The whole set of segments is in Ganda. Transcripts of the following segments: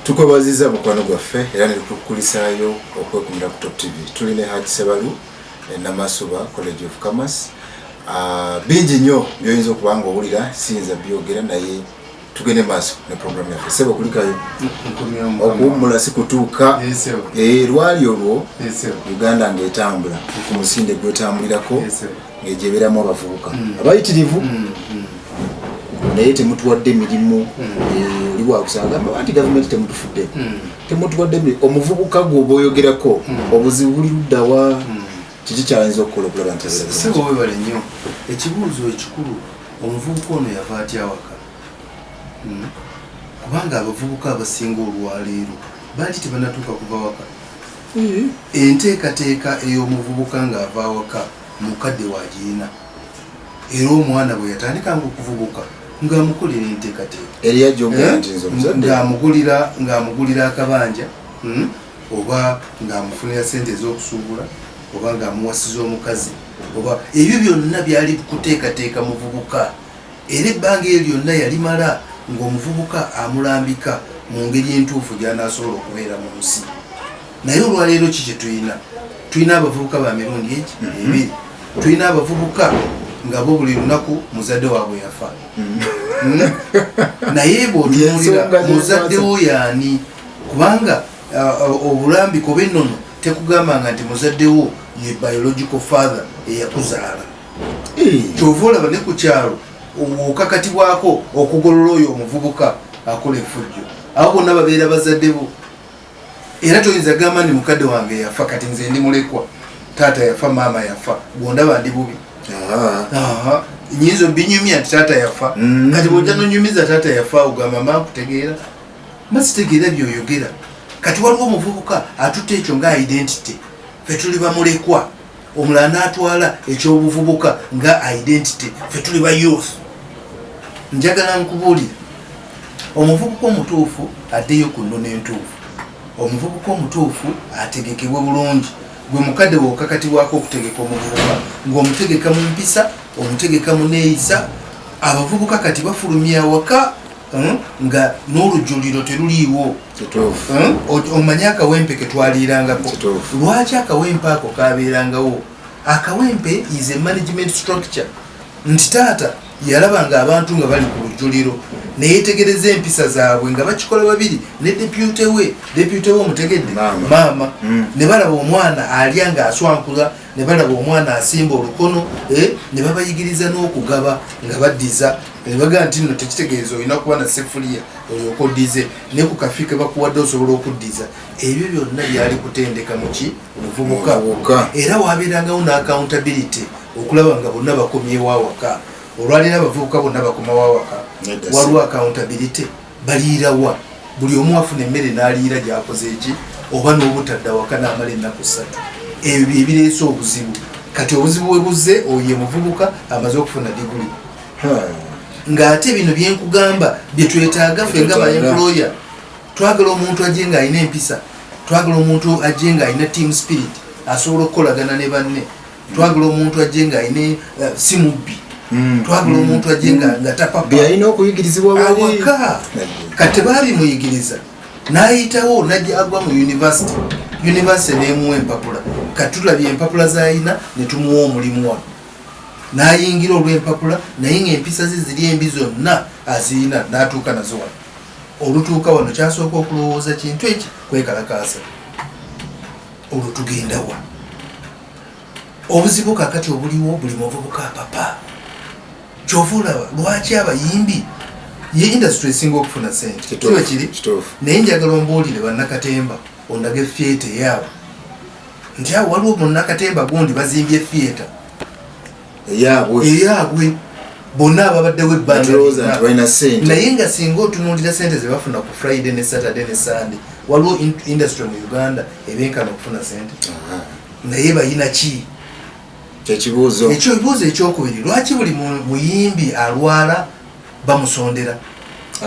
Tukwebaziza mukwano gwaffe era ne tukulisaayo okwekumira ku Top TV. Tuline Haji Sebalu Namasuba College of Commerce. Bingi nnyo by'oyinza okuba ng'owulira siyinza byogera naye tugende maaso ne program yaffe. Sebo kulikayo okuwummula si kutuuka lwali olwo Uganda ng'etambula ku musinde gwetambulirako ng'egyeberamu abavubuka abayitirivu naye temutuwadde emirimu oli bwakusanga anti gavumenti temutufudde temutuwadde emirimu omuvubuka gwoba oyogerako obuzibu buli luddawa kiki kyayinza okukola okulaba nti sebo webale nnyo ekibuuzo ekikulu omuvubuka ono yava atya waka kubanga abavubuka abasinga olwaleero baali tebanatuuka kuva waka enteekateeka ey'omuvubuka ng'ava waka mukadde wagirina era omwana bwe yatandikanga okuvubuka ng'amukolera enteekateeka ng'amugulira akabanja oba ng'amufunira sente ez'okusuubula oba ng'amuwasiza omukazi oba ebyo byonna byali kuteekateeka muvubuka era ebbanga eryo lyonna yalimala ng'omuvubuka amulambika mu ngeri entuufu gy'anaasobola okubeera mu nsi naye olwaleero ki kye tulina abavubuka ba mirundi egi ebiri tulina abavubuka nga bo buli lunaku muzadde waabwe yafa naye bw'otunuulira muzadde wo yaani kubanga obulambiko oba ennono tekugambanga nti muzadde wo ye biological father eyakuzaala kyova olaba ne ku kyalo okakatibwako okugolola oyo omuvubuka akola effujjo abo bonna babeera bazadde bo era toyinza gamba ni mukadde wange yafa kati nze ndi mulekwa taata yafa maama yafa bwondaba ndi bubi nyinza binyumya nti taata yafa kati bwojja nonyumiza taata yafa ogamba makutegeera masitegeera byoyogera kati waliwo omuvubuka atutte ekyo nga identity fe tuli bamulekwa omulala n'atwala ekyobuvubuka nga identity fe tuli ba youth njagala nkubuulira omuvubuka omutuufu addeyo ku nnono entuufu omuvubuka omutuufu ategekebwe bulungi gwe mukadde wokakatibwako okutegeka omuvubuka ng'omutegeka mu mpisa omutegeka mu neeyisa abavubuka kati bafulumya awaka nga n'olujjuliro teruliiwo omanye akawempe ketwaliirangako lwaki akawempe ako kabeerangawo akawempe is a management structure nti taata yalaba nga abantu nga bali ku lujjuliro neyetegereza empisa zaabwe nga bakikola babiri ne depute we omutegedde maama ne balaba omwana alya nga aswankula ne balaba omwana asimba olukono ne babayigiriza n'okugaba nga baddiza ne bagaa nti nno tekitegeeza olina kuba na sefuliya olyoka oddize ne ku kafi ke bakuwadde osobola okuddiza ebyo byonna byali kutendeka muki muvubuka era wabeerangawo n'accountability okulaba nga bonna bakomyewo awaka olwalira abavubuka bonna bakomawo awaka waliwo accountability baliirawa buli omu afuna emmere n'aliira gyakoze eki oba n'obutadda waka n'amala ennaku 3 ebyo byebireese obuzibu kati obuzibu bwe buzze oyo muvubuka amaze okufuna diguli ng'ate bino byenkugamba bye twetaaga ffe nga ba-employer twagala omuntu ajje ng'alina empisa twagala omuntu ajje ng'alina team spirit asobola okukolagana ne banne twagala omuntu ajje ng'alina si mubbi twagala omuntu ajje nga tapapa byalina okuyigirizibwa awaka kati baabimuyigiriza n'ayitawo najja agwa mu university n'emuwa empapula kati tulabye empapula z'alina ne tumuwa omulimu wano n'ayingira olw'empapula naye ng'empisa ze ziri embi zonna azirina n'atuuka nazo wano olutuuka wano kyasooka okulowooza kintu eki kwekalakaasa olwo tugenda wa obuzibu kakati obuliwo buli muvubuka papa kyova olaba lwaki abayimbi ye industry esinga okufuna sente kiba kiri naye njagala ombuulire bannakatemba ondage theatre yaabwe nti awo waliwo munnakatemba gundi bazimbye theatre eyaabwe bonna ababaddewo ebbanga naye nga singa otunuulira sente zebafuna ku Friday ne Saturday ne Sunday waliwo industry mu Uganda ebenkana okufuna sente naye bayina ki ekibuuzo ekyokubiri lwaki buli muyimbi alwala bamusondera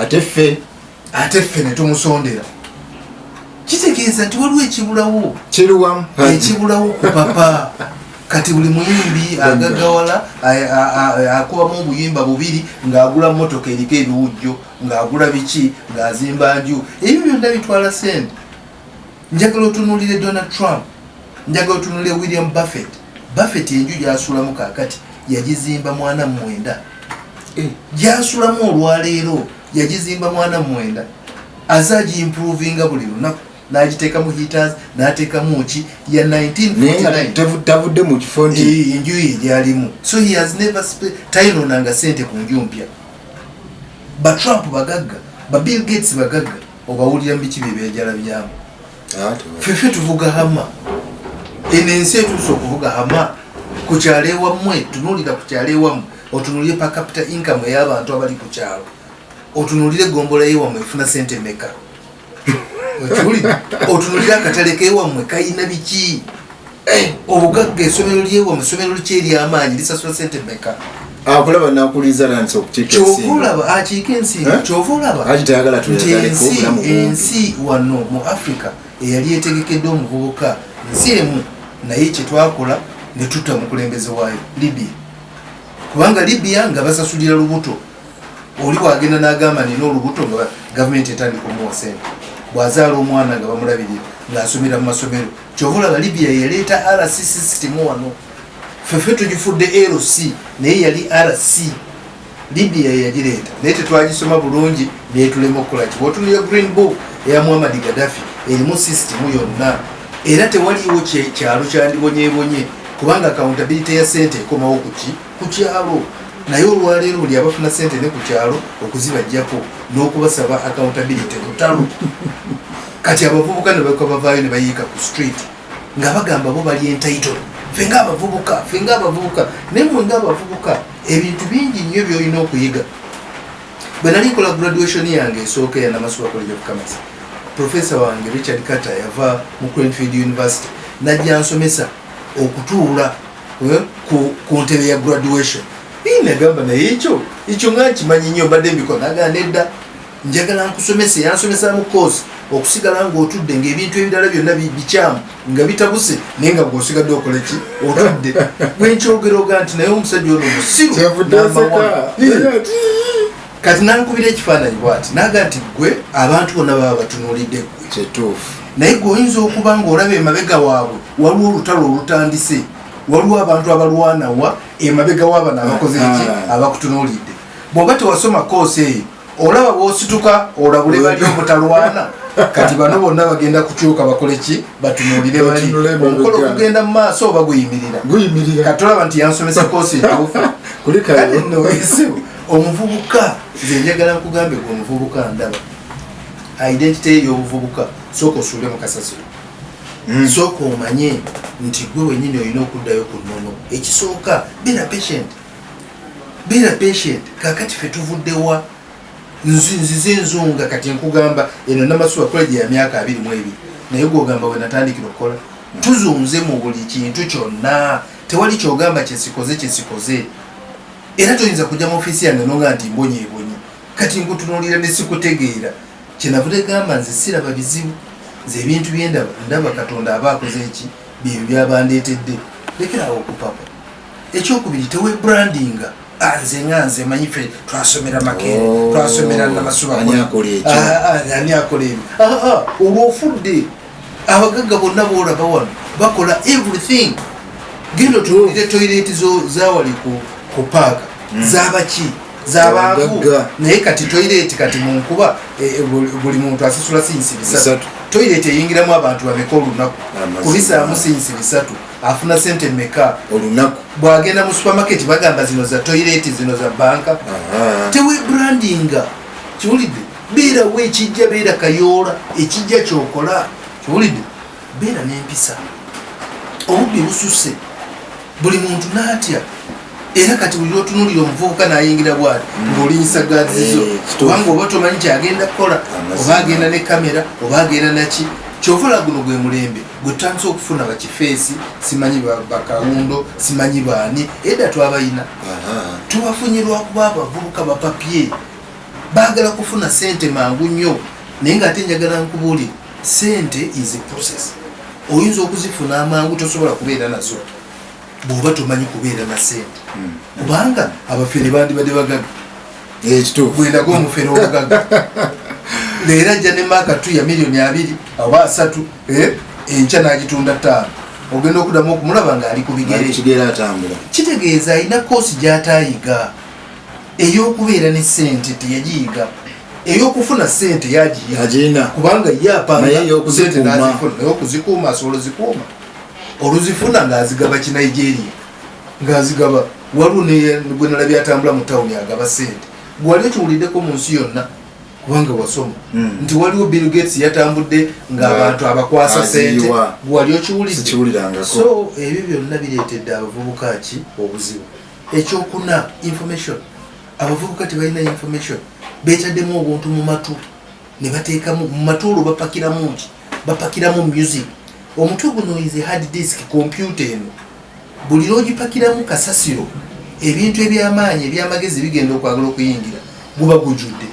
ate ffe ne tumusondera kitegeeza nti waliwo ekibulawo kiruwamu ekibulawo ku papa kati buli muyimbi agagawala akubamu obuyimba bubiri ng'agula motoka eriko ebiwujjo ng'agula biki ng'azimba nju ebyo byonna bitwala sente. Njagala otunuulire Donald Trump, njagala otunuulire William Buffett enju gy'asulamu kaakati yagizimba mwana mwenda, gy'asulamu olwaleero yagizimba mwana mwenda, azagimprovinga buli lunaku n'agiteekamu heaters n'ateekamu ki ya 1949 tavudde mu kifo nti enju ye gyalimu. So he has never tayinonanga sente ku nju mpya. Ba Trump bagagga, ba Bill Gates bagagga, obawulira mu biki bye byajalabyamu. Fefe tuvuga hama enensi etuusa okuvuga hama ku kyalo ewammwe, tunuulira ku kyalo ewammwe otunuulire per capita income ey'abantu abali ku kyalo, otunuulire gombola y'ewammwe efuna sente meka, otunuulire akatale k'ewammwe kayina biki, obugagga essomero ly'ewammwe essomero ki ery'amaanyi lisasula sente meka. Akulaba nakuliza nanso okukiika ensingo. Kyova akiika ensingo, kyova olaba nti ensi wano mu Africa eyali etegekedde omuvubuka nsi emu, naye kye twakola ne tutta mukulembeze waayo Libya. Kubanga Libya nga basasulira lubuto, oli bwagenda n'agamba nina olubuto nga gavumenti etandika omuwa sente, bw'azaala omwana nga bamulabirira ng'asomera mu masomero. Kyova olaba Libya yaleeta RC system wano, fefe tugifudde LC naye yali RC. Libya yagireeta naye tetwagisoma bulungi netulema okukola ki. Bw'otunulira Green Book eya Muammar Gaddafi erimu sisitimu yonna, era tewaliwo kyalo kyandibonyebonye kubanga accountability ya sente ekomawo ku kyalo. Naye olwaleero buli abafuna sente ne ku kyalo okuzibajjako n'okubasaba accountability lutalo. Kati abavubuka ne bavaayo ne bayiika ku street nga bagamba bo bali entitled. Fenga abavubuka naye mwe ng'abavubuka ebintu bingi nnyo by'olina okuyiga. Bwe nali nkola graduation yange esooka ya Namasuba College of Commerce, professor wange Richard Carter yava mu Cranfield University najja nsomesa okutuula ku ntebe ya graduation. Nagamba naye ekyo nga nkimanyi nnyo mbadde mbikola. Nagamba nedda, njagala nkusomese. Yansomesa mu course okusigala ng'otudde ng'ebintu ebirala byonna bikyamu nga bitabuse naye nga bw'osigadde okola ki otudde. Bwe nkyogera oga nti naye omusajja ono musiru kati nankubira ekifaananyi bw'ati naga nti gwe abantu bonna baba batunuulidde gwe kyetuufu, naye gwe oyinza okuba ng'olaba emabega waabwe waliwo olutalo olutandise, waliwo abantu abalwanawa emabega w'abano abakoze eki abakutunuulidde. Bw'oba tewasoma koosi eyo olaba bw'osituka olabule bali obutalwana. Kati bano bonna bagenda kukyuka bakole ki batunuulire bali omukolo okugenda mu maaso oba guyimirira. Kati olaba nti yansomesa koosi etuufu kale nno esebo omuvubuka. Nze njagala nkugambe gwe omuvubuka ndaba identity y'obuvubuka sooka osuule mu kasasiro, sooka omanye nti gwe wenyini olina okuddayo ku nnono. Ekisooka beera patient. Kaakati fe tuvuddewa nzize enzunga kati nkugamba eno Namasuba College ya myaka 22 naye gwogamba we natandikira okukola. Tuzunze mu buli kintu kyonna, tewali kyogamba kyesikoze. Era toyinza kujja mu ofiisi yange nonga nti mbonye. Kati nkutunuulira ne sikutegeera. Kyenavudde gamba nze siraba bizibu, nze ebintu ndaba Katonda aba akoze eki bye byabandeetedde. Lekerawo okupapa. Ekyokubiri tewe brandinga. Nze manyi ffe twasomera Makerere, twasomera Namasuba ani akola ekyo. Olwofudde abagagga bonna boolaba wano bakola everything. Genda otunuulire toilet zawali ku paaka zabaki z'abantu, naye kati toilet kati mu nkuba buli muntu asasula sinsi 3. Toilet eyingiramu abantu bameka olunaku, kubisaamu sinsi 3 afuna sente meka olunaku. Bwagenda mu supermarket bagamba zino za toilet zino za banka. Tewe brandinga, kiwulidde. Beera wekijja, beera kayoola ekijja kyokola, kiwulidde. Beera n'empisa, obubbi bususse buli muntu n'atya. Era kati buli lwotunuulira omuvubuka n'ayingira bw'ati ng'olinyisa gazizo kubanga oba tomanyi kyagenda kukola, oba agenda ne kamera oba agenda naki. Kyovola guno gwe mulembe gwe tutandise okufuna bakifeesi, simanyi bakawundo, simanyi baani, edda twabayina tubafunye lwakuba abavubuka bapapye baagala kufuna sente mangu nnyo. Naye ng'ate njagala nkubuulire, sente is a process. Oyinza okuzifuna amangu tosobola kubeera nazo. bw'oba tomanyi kubeera na ssente kubanga abafere bandibadde bagaga bwendaga omufere obugaga leero ajja ne maakatu ya miliyoni 2 oba 3 enkya n'agitunda 5 ogenda okuddamu okumulaba ng'ali ku bigere kitegeeza alina koosi gy'ataayiga ey'okubeera ne ssente teyagiyiga ey'okufuna ssente yagiyiga kubanga ye apanga ssente n'azifuna naye okuzikuuma asobola ozikuuma oluzifuna ng'azigaba Kinigeria ng'azigaba waliwo gwe nalabye atambula mu tawuni agaba ssente gwali okiwuliddeko mu nsi yonna kubanga wasoma nti waliwo Bill Gates yatambudde ng'abantu abakwasa ssente gwali okiwulidde so ebyo byonna bireetedde abavubuka ki obuzibu ekyokuna information abavubuka tebalina information beetaddemu obuntu mu matu ne bateekamu mu matu olwo bapakiramu music omutwe guno is a hard disk computer eno buli lwogipakiramu kasasiro ebintu ebyamaanyi ebyamagezi bigenda okwagala okuyingira guba gujjudde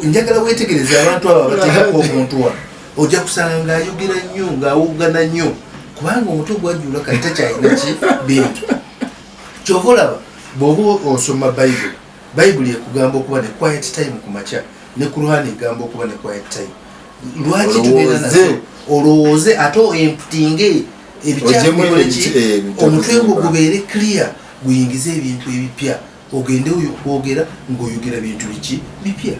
njagala weetegereze abantu abo abateekako omuntu wa ojja kusanga ng'ayogera nnyo ng'awoggana nnyo kubanga omutwe gwajjula kati takyalina ki bintu kyova olaba bw'oba osoma bayibuli ekugamba okuba ne quiet time ku makya ne Quran egamba okuba ne quiet time lwaki tugenda nazo olowooze ate emputinge ebikyakoleki omutwe gwo gubeere clear guyingize ebintu ebipya ogende okwogera ng'oyogera bintu biki bipya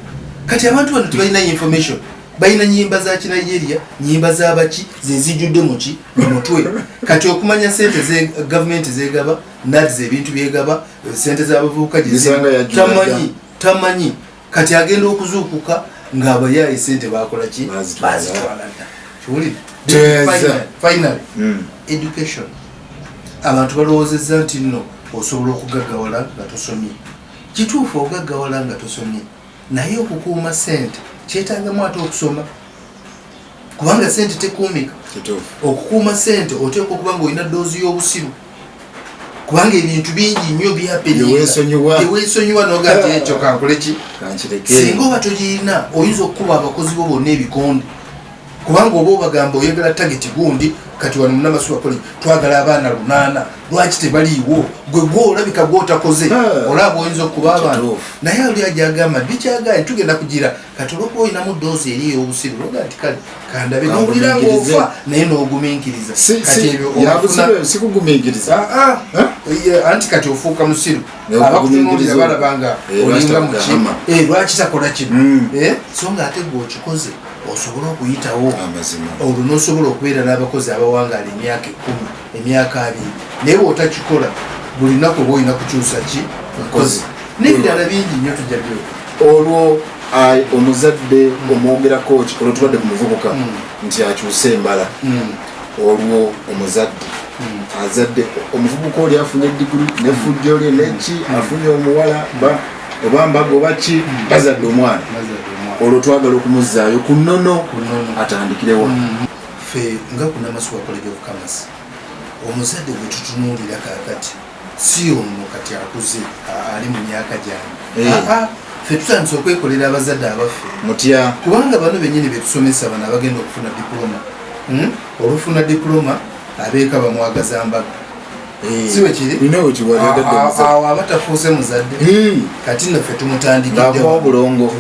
kati abantu bano tebalina information balina nyimba za Kinigeria nyimba z'abaki zezijjudde muki mu mutwe kati okumanya ssente ze gavumenti zegaba nadi ebintu byegaba ssente z'abavubuka tamanyi kati agenda okuzuukuka ng'abayaye ssente bakola ki bazitwala finally education abantu balowoozezza nti nno osobola okugaggawala nga tosomye kituufu ogaggawala nga tosomye naye okukuuma ssente kyetagamu ate okusoma kubanga ssente tekuumika okukuuma ssente oteekwa okuba nga olina ddoozi y'obusiru kubanga ebintu bingi nnyo byapeeweesonyiwa noga nti ekyo kankoleki singa oba togirina oyinza okukuba abakozi bo bonna ebikonde kubanga oba obagamba oyagala tageti gundi kati wano munamasuwa kole twagala abaana 8 lwaki tebaliiwo gwe olabika gwotakoze olaba oyinza okuba abantu naye oli ajagamba bikyagaye tugenda kugira kati olwokuba olinamu ddoozi eri ey'obusiru loga nti kale kandabe nowulira ng'ofa naye n'ogumiikiriza kati ebyo anti kati ofuuka musiru abakutunuulira balabanga olinga muki lwaki takola kino so nga ate gwe okikoze osobola okuyitawo olwo n'osobola okubeera n'abakozi abawangaala emyaka 10 emyaka 2 naye bw'otakikola buli nnaku oba olina kukyusa ki mukozi n'ebirala bingi nnyo tujja byo olwo omuzadde omwogerako olwo tubadde ku muvubuka nti akyuse embala olwo omuzadde azadde omuvubuka oli afunye diguli nefujjo lye neki afunye omuwala oba mbaga oba ki bazadde omwana olwo twagala okumuzaayo ku nnono atandikirewo ffe nga ku Namasuwa College of Commerce omuzadde gwe tutunuulira kaakati si ono kati akuze ali mu myaka gyange ffe tutandise okwekolera abazadde abaffe mutya kubanga bano bennyini betusomesa bano abagenda okufuna diploma olufuna diploma abeeka bamwagaza mbaga siwe kiri awo abatafuuse muzadde kati naffe tumutandikiddeobulongo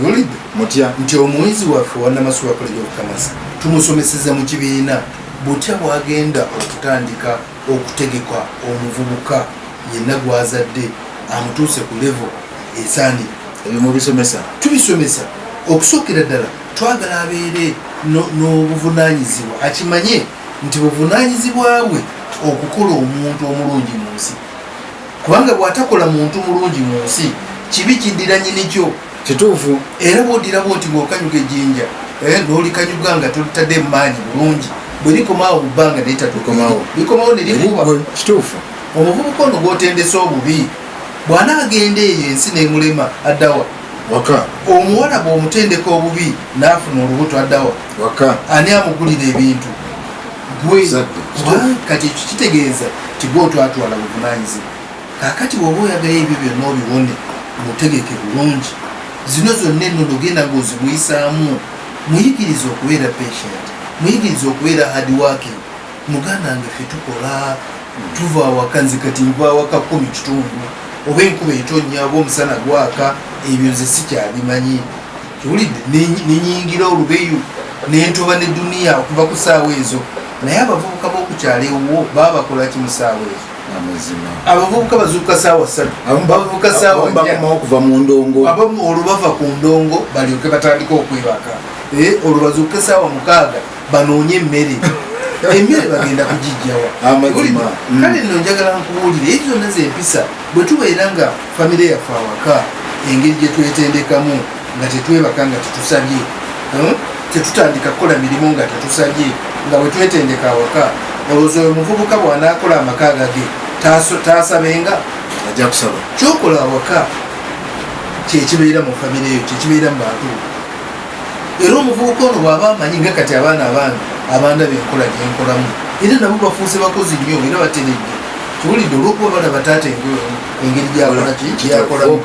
mutya nti omuyizi waffe wa Namasuwa College of Commerce tumusomeseza mu kibiina butya bwagenda okutandika okutegeka omuvubuka yenna gwazadde amutuuse ku level esaani ebyo mubisomesa tubisomesa okusookera ddala twagala abeere n'obuvunaanyizibwa akimanye nti buvunaanyizibwa bwe okukola omuntu omulungi mu nsi kubanga bw'atakola muntu mulungi mu nsi kibi kiddira nyinikyo kituufu era bw'odirabo nti ng'okanyuga ejjinja n'olikanyuga nga tolitadde maanyi bulungi bwe likomaawo mu bbanga naye tatukomawo ne likuba kituufu omuvubuka ono gw'otendesa obubi bw'anaagenda eyo ensi n'emulema addawa waka omuwala bw'omutendeka obubi n'afuna olubuto addawa waka ani amugulira ebintu gwe kati ekyo kitegeeza ti gwe otwatwala buvunaanyizibwa kaakati bw'oba oyagala ebyo byonna obiwone mutegeke bulungi zino zonna ennono genda ng'ozimuyisaamu muyigiriza okubeera patient muyigiriza okubeera hard working muganda wange ffe tukola tuva awaka nze kati nva awaka 10 kitundu oba enkuba etonnya oba omusana gwaka ebyo nze sikyabimanyi kiwulidde nenyingira olubeyu nentoba ne duniya okuva ku ssaawa ezo naye abavubuka b'okukyalo ewo baba bakola ki mu ssaawa ezo abavubuka bazuuka ssaawa 3 bavubuka ssaawa okuva mu ndongo olwo bava ku ndongo balyoke batandika okwebaka olwo bazuuka ssaawa 6 banoonye emmere emmere bagenda kugijjawa kale nno njagala nkubuulire ezo zonna zempisa bwe tubeera nga famire yaffe awaka engeri gye twetendekamu nga tetwebaka nga tetusabye tetutandika kukola mirimu nga tetusabye nga bwe twetendeka awaka olowooza oyo muvubuka bw'anaakola amakaaga ge taasabenga ajja kusaba kyokola awaka kyekibeera mu famire eyo kyekibeera mu bantu era omuvubuka ono bw'aba amanyi nga kati abaana abange abandaba enkola gyenkolamu era nabo bafuuse bakozi nnyo era bateredde kiwulidde olw'okuba balaba taata engeri gyakolamu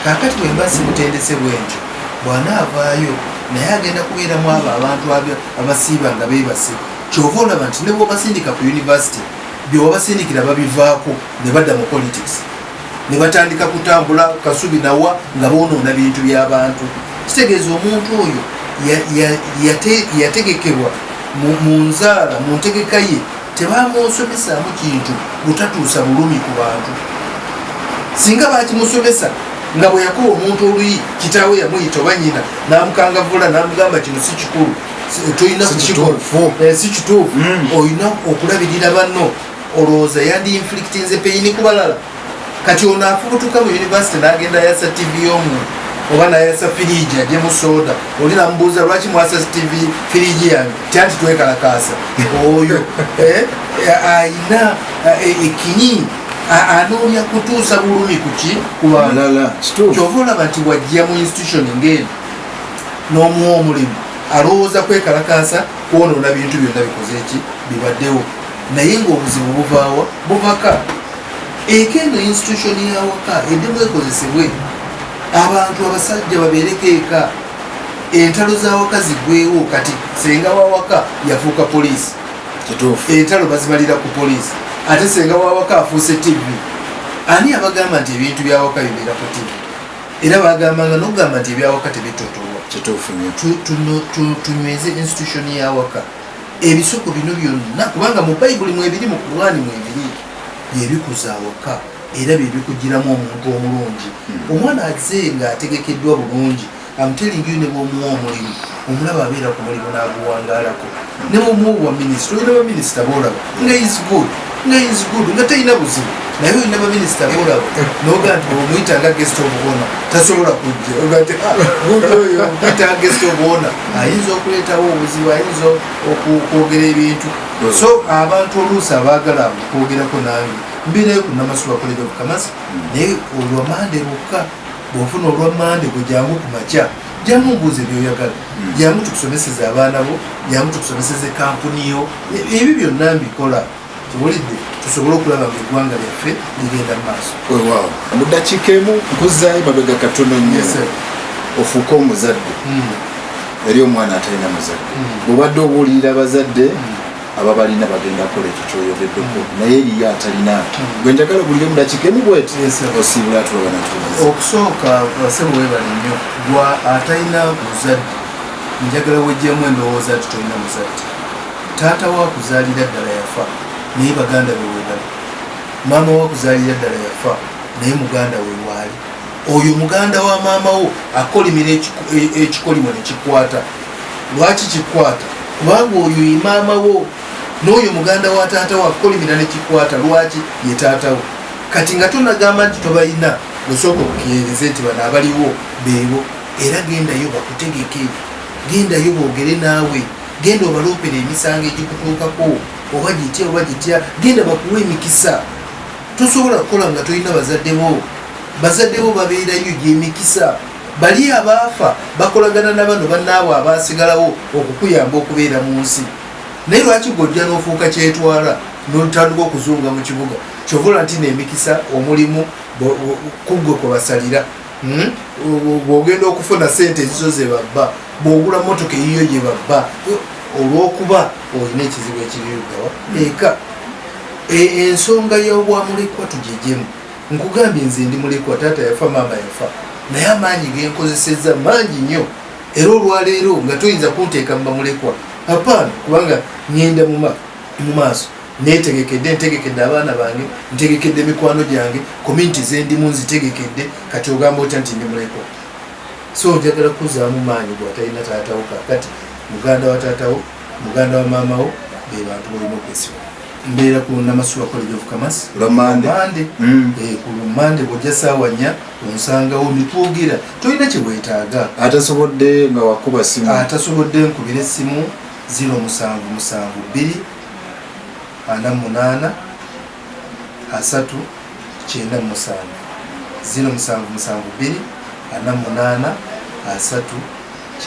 kaakati bwe mba simutendese bwentyo bw'anaavaayo naye agenda kubeeramu abo abantu abasiiba nga beebase kyova olaba nti ne bwobasindika ku univesity byewabasindikira babivaako ne badda mu politics ne batandika kutambula kasubi nawa nga boonoona bintu by'abantu kitegeeza omuntu oyo yategekebwa mu nzaala mu ntegeka ye tebamusomesaamu kintu butatuusa bulumi ku bantu singa bakimusomesa nga bwe yakuba omuntu oluyi kitaawe yamuyita oba nyina namukangavula namugamba kino si kikulu tolina si kituufu olina okulabirira banno olowooza yandi inflictinze peyini ku balala kati ono afubutuka mu univesity n'agenda yasa tv y'omuntu oba nayasa firiji ajemu soda oli namubuuza lwaki mwasa tv firiji yange tyanti twekalakaasa oyo ayina ekinyi anoonya kutuusa bulumi kuki kubalala kyova olaba nti wajja mu institution ng'eno n'omuwa omulimu alowooza kwekalakaasa kwonoona bintu byonna bikoze eki bibaddewo naye ng'obuzibu buvaawa buvaka ekeno institution yawaka eddemu ekozesebwe abantu abasajja babeereko eka entalo z'awaka ziggwewo kati senga wawaka yafuuka poliisi entalo bazimalira ku poliisi ate senga wawaka afuuse tv ani abagamba nti ebintu byawaka bibeera ku tv era bagambanga nokugamba nti ebyawaka tebitotolwa tunyweze institution yawaka ebisoko bino byonna kubanga mu bayibuli mwebiri mu kurwani mwebiri byebikuza awaka era byebikugiramu omuntu omulungi omwana aze nga ategekeddwa bulungi amutelingiyo ne bwomuwa omulimu omulaba abeera ku mulimu n'aguwangaalako ne bwomuwa bwaminisita olina baminisita boolaba nga is good nga talina buzibu naye olina baminisita boolaba noga nti omuyita nga guest of honor tasobola kujja oyo omuyita nga guest of honor ayinza okuleetawo obuzibu ayinza okwogera ebintu so abantu oluusi abaagala okwogerako nange mbireyo ku Namasuba College of Commerce naye olwamande lwokka bwofuna olwamande gwe jangu ku makya jangu mbuuze byoyagala jangu tukusomeseze abaana bo jangu tukusomeseze kampuni yo ebyo byonna mbikola kiwulidde tusobole okulaba nga eggwanga lyaffe ligenda mu maaso mu ddakiika emu nkuzaayo mabega katono nnyo ofuuka omuzadde eri omwana atalina muzadde bwobadde obuulirira abazadde aba balina bagenda kukola ekyo kyoyogeddeko naye eriyo atalina gwe njagala obulire mu ddakiika emu bweti osiibula atulaba natuuliza okusooka basebo webali nnyo gwa atalina muzadde njagala wejjemu endowooza ti tolina muzadde taata wakuzaalira ddala yafa naye baganda be webali maama wakuzaalira ddala yafa naye muganda we waali oyo muganda wa maama wo akolimira ekikolimo nekikwata lwaki kikwata kubanga oyo ye maama wo n'oyo muganda wa taata wa kolimira nekikwata lwaki ye taata wo kati nga tonagamba nti tobalina osooka okukiyeereze nti bano abaliwo beebo era gendayo bakutegeke gendayo boogere naawe genda obaloopera emisango egikutuukako oba gitya genda bakuwa emikisa tosobola kukola nga tolina bazadde bo babeerayo gyemikisa bali abaafa bakolagana na bano bannaabwe abaasigalawo okukuyamba okubeera mu nsi naye lwaki gojja n'ofuuka kyetwala n'otandika okuzunga mu kibuga kyovola nti n'emikisa omulimu kuggwe kwe basalira bw'ogenda okufuna sente ezizo ze babba bw'ogula motoka eyiyo gye babba olw'okuba olina ekizibu ekirirugawa eka ensonga y'obwamulekwa tugijemu. Nkugambye nze ndi mulekwa, taata yafa, maama yafa, naye amaanyi genkozesezza mangi nnyo, era olwaleero nga toyinza kunteeka mu bamulekwa. Hapana, kubanga ngenda mu maaso ntegekedde abaana bange, ntegekedde mikwano gyange, community zendimu nzitegekedde, kati ogamba otya nti ndi mulekwa. So njagala kuzaamu maanyi bw'atalina taatawo kakati, muganda wa taatawo, muganda wa maamawo, be bantu balina okwesiba. Mbeera ku Namasuba College of Commerce Lumande ku Lumande bw'ojja ssaawa 4 onsangawo nitwogira, tolina kye weetaaga. Atasobodde nga wakuba simu? Atasobodde nkubira essimu 0772 48 3 97 0772 48 3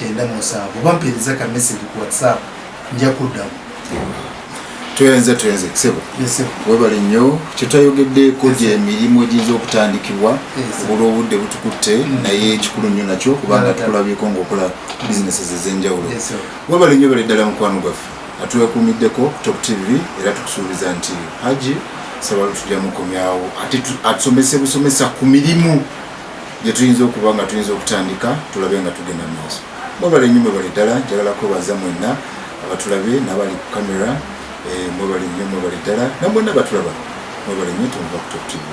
97. Oba mpeereza ka message ku WhatsApp nja kuddamu. Tuyenze kisebo. Webale nnyo kyetwayogeddeeko gy'emirimu egiyinza okutandikibwa olw'obudde butukutte, naye ekikulu nnyo nakyo kubanga tukulabyeko ng'okola bizinesi ez'enjawulo. Webale nnyo bale ddala mukwano gwaffe atuwekuumiddeko Top TV, era tukusuubiza nti Haji Ssebalu tujja mukomyawo ate atusomese busomesa ku mirimu gye tuyinza okuba nga tuyinza okutandika tulabe nga tugenda mu maaso. Webale nnyo bale ddala, njagala kwebaza mwenna abatulabe n'abali ku kamera. Mwebale nnyo, mwebale ddala, na mwenna batulaba mwebale nnyo, tumuva ku Top TV.